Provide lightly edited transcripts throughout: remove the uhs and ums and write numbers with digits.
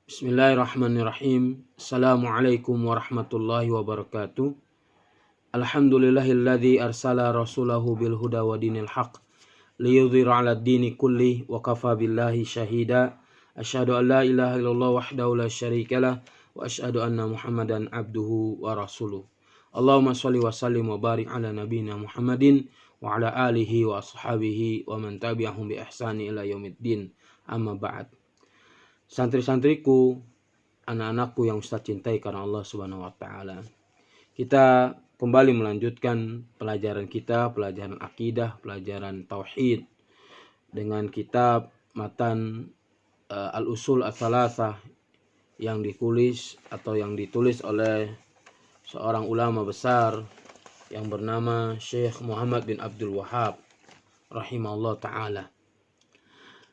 Bismillahirrahmanirrahim. Assalamualaikum warahmatullahi wabarakatuh. Alhamdulillahilladzi arsala rasulahu bil huda wa dinil haq liyudhhira 'alad dini kulli wa kafa billahi syahida. Asyhadu an la ilaha illallah wahdahu la syarikalah wa asyhadu anna Muhammadan abduhu wa rasuluh. Allahumma shalli wa sallim wa barik ala nabiyyina Muhammadin wa ala alihi wa ashabihi wa man tabi'ahum bi ihsani ila yaumiddin. Amma ba'd. Santri-santriku, anak-anakku yang Ustaz cintai karena Allah Subhanahu wa taala. Kita kembali melanjutkan pelajaran kita, pelajaran akidah, pelajaran tauhid dengan kitab matan Al-Usul Ats-Tsalatsah yang ditulis oleh seorang ulama besar yang bernama Syekh Muhammad bin Abdul Wahhab rahimahullah taala.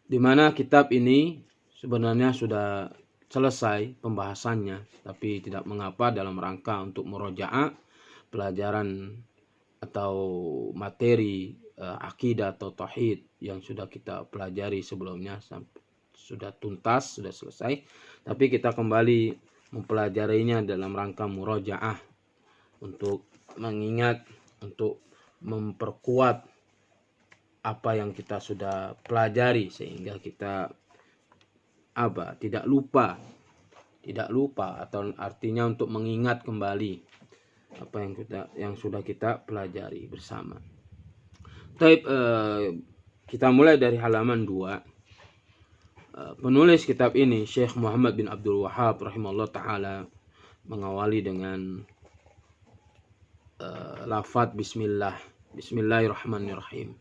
Di mana kitab ini sebenarnya sudah selesai pembahasannya, tapi tidak mengapa dalam rangka untuk murojaah pelajaran atau materi akidah atau tauhid yang sudah kita pelajari sebelumnya sudah tuntas, sudah selesai, tapi kita kembali mempelajarinya dalam rangka murojaah untuk mengingat, untuk memperkuat apa yang kita sudah pelajari sehingga kita tidak lupa atau artinya untuk mengingat kembali apa yang sudah kita pelajari bersama. Kita mulai dari halaman 2. Penulis kitab ini Syekh Muhammad bin Abdul Wahhab rahimahullah taala mengawali dengan lafaz Bismillahirrahmanirrahim.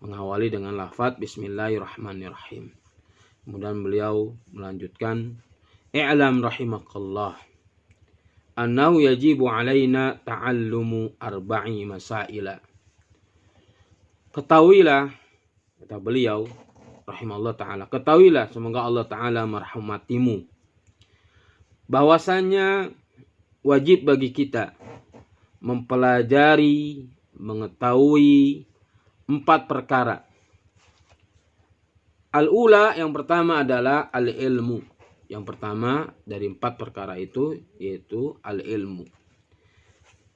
Mengawali dengan lafaz Bismillahirrahmanirrahim. Kemudian beliau melanjutkan, i'lam rahimakallah annahu yajibu alaina ta'allumu arba'i masaila. Ketahuilah, kata beliau rahimallahu taala, ketahuilah, semoga Allah taala merahmatimu, bahwasanya wajib bagi kita mempelajari, mengetahui 4 perkara. Al-ula, yang pertama adalah al-ilmu. Yang pertama dari 4 perkara itu yaitu al-ilmu.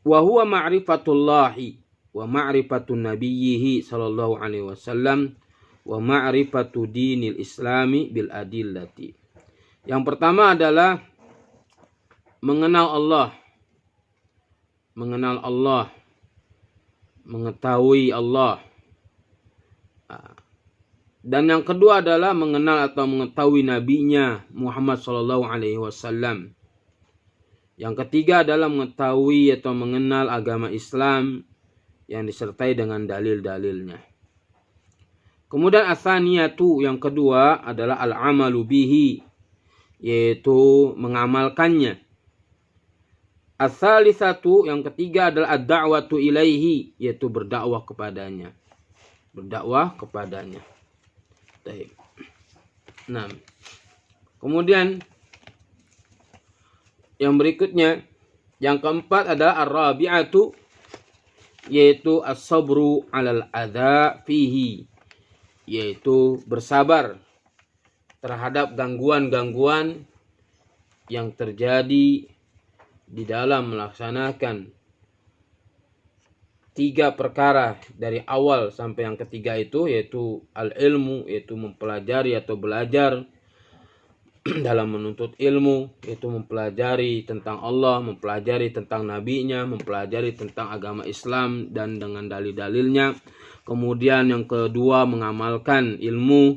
Wa huwa ma'rifatullahi wa ma'rifatu nabiyhi sallallahu alaihi wasallam wa ma'rifatu dinil islami bil adillati. Yang pertama adalah mengenal Allah, mengetahui Allah. Dan yang kedua adalah mengenal atau mengetahui nabinya Muhammad sallallahu alaihi wasallam. Yang ketiga adalah mengetahui atau mengenal agama Islam yang disertai dengan dalil-dalilnya. Kemudian ats-tsaniyatu, yang kedua adalah al-amalu bihi, yaitu mengamalkannya. Ats-tsalitsatu, yang ketiga adalah ad-da'watu ilaihi, yaitu berdakwah kepadanya. Nah, kemudian yang berikutnya, yang keempat adalah ar-rabi'atu, yaitu as-sabru 'alal adza fihi, yaitu bersabar terhadap gangguan-gangguan yang terjadi di dalam melaksanakan 3 perkara dari awal sampai yang ketiga itu, yaitu al-ilmu, yaitu mempelajari atau belajar dalam menuntut ilmu, yaitu mempelajari tentang Allah, mempelajari tentang nabinya, mempelajari tentang agama Islam dan dengan dalil-dalilnya. Kemudian yang kedua mengamalkan ilmu,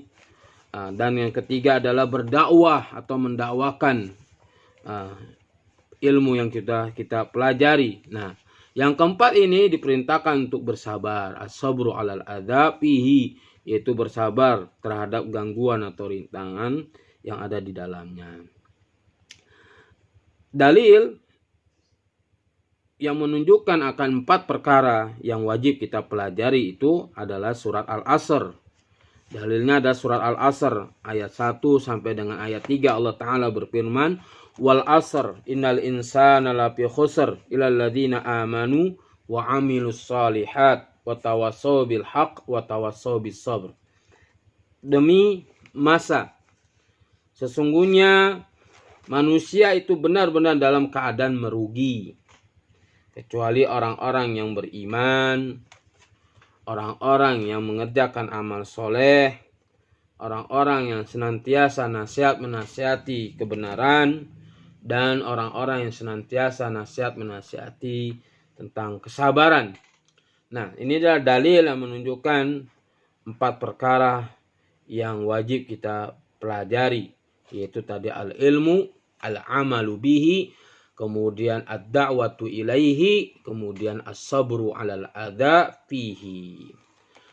dan yang ketiga adalah berdakwah atau mendakwakan ilmu yang kita pelajari. Nah, yang keempat ini diperintahkan untuk bersabar, as-sabru 'alal adza fihi, yaitu bersabar terhadap gangguan atau rintangan yang ada di dalamnya. Dalil yang menunjukkan akan 4 perkara yang wajib kita pelajari itu adalah surat Al-Asr. Dalilnya ada surat Al-Asr ayat 1 sampai dengan ayat 3. Allah Ta'ala berfirman, wal asr innal insana lafi khusr illal ladzina amanu wa amilus solihat wa tawassaw bil haqq wa tawassaw bis sabr. Demi masa, sesungguhnya manusia itu benar-benar dalam keadaan merugi. Kecuali orang-orang yang beriman, orang-orang yang mengerjakan amal soleh, orang-orang yang senantiasa menasihati kebenaran, dan orang-orang yang senantiasa menasihati tentang kesabaran. Nah, ini adalah dalil yang menunjukkan 4 perkara yang wajib kita pelajari, yaitu tadi al-ilmu, al-amalu bihi, kemudian ad-da'watu ilaihi, kemudian as-sabru 'alal adza fihi.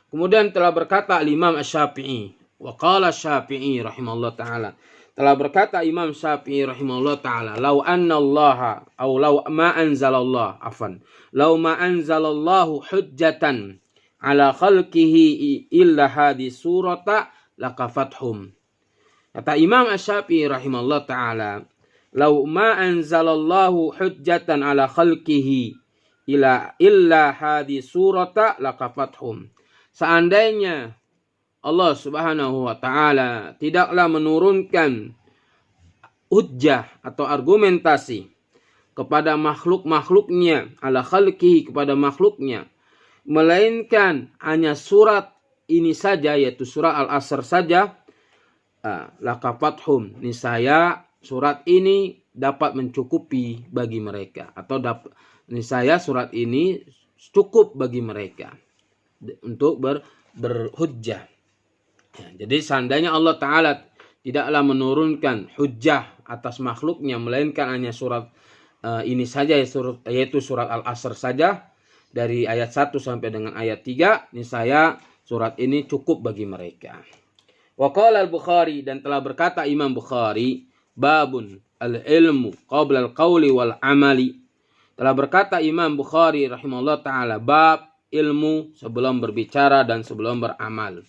Kemudian telah berkata Imam Asy-Syafi'i, wa qala Asy-Syafi'i rahimahullah taala. Telah berkata Imam Syafi'i rahimahullah taala, "Lau anna Allah au lau ma anzalallah afan. Lau ma anzalallahu hujjatan ala khalqihi illa hadhi surata lakafathum." Kata Imam Asy-Syafi'i rahimahullah taala, "Lau ma anzalallahu hujjatan ala khalqihi illa hadhi surata lakafathum." Seandainya Allah Subhanahu wa taala tidaklah menurunkan hujjah atau argumentasi kepada makhluk-makhluknya, ala khalqihi, kepada makhluknya, melainkan hanya surat ini saja, yaitu surah Al-Asr saja, lakafathum, niscaya surat ini dapat mencukupi bagi mereka, atau niscaya surat ini cukup bagi mereka untuk berhujjah. Ya, jadi seandainya Allah Ta'ala tidaklah menurunkan hujjah atas makhluknya, melainkan hanya surat ini saja, yaitu surat Al-Asr saja, dari ayat 1 sampai dengan ayat 3, niscaya surat ini cukup bagi mereka. Wa qala al-Bukhari, dan telah berkata Imam Bukhari, babun al-ilmu qabla al-qawli wal amali. Telah berkata Imam Bukhari rahimahullah ta'ala, bab ilmu sebelum berbicara dan sebelum beramal.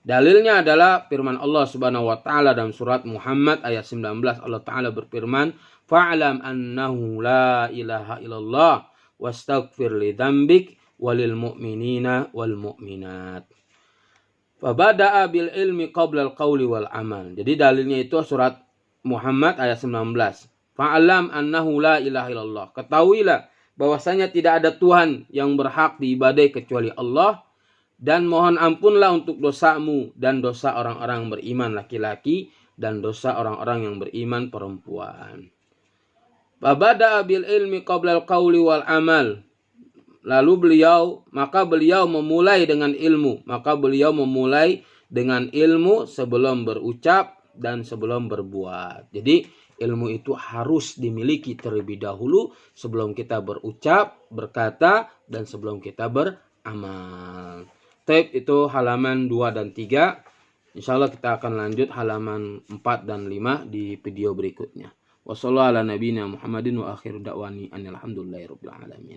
Dalilnya adalah firman Allah Subhanahu wa taala dalam surat Muhammad ayat 19. Allah Taala berfirman, "Fa'lam annahu la ilaha illallah wastaghfir li dzambik walil mu'minina wal mu'minat." Fabada'a bil ilmi qabla al-qawli wal amal. Jadi dalilnya itu surat Muhammad ayat 19. Fa'lam annahu la ilaha illallah. Ketahuilah bahwasanya tidak ada Tuhan yang berhak diibadai kecuali Allah, dan mohon ampunlah untuk dosamu dan dosa orang-orang beriman laki-laki dan dosa orang-orang yang beriman perempuan. Babada bil ilmi qabla al-qawli wal amal. Lalu beliau memulai dengan ilmu. Maka beliau memulai dengan ilmu sebelum berucap dan sebelum berbuat. Jadi ilmu itu harus dimiliki terlebih dahulu sebelum kita berucap, berkata, dan sebelum kita beramal. Itu halaman 2 dan 3. Insyaallah kita akan lanjut halaman 4 dan 5 di video berikutnya. Wassallallahu ala nabiyina Muhammadin wa akhiru da'wani alhamdulillahi rabbil alamin.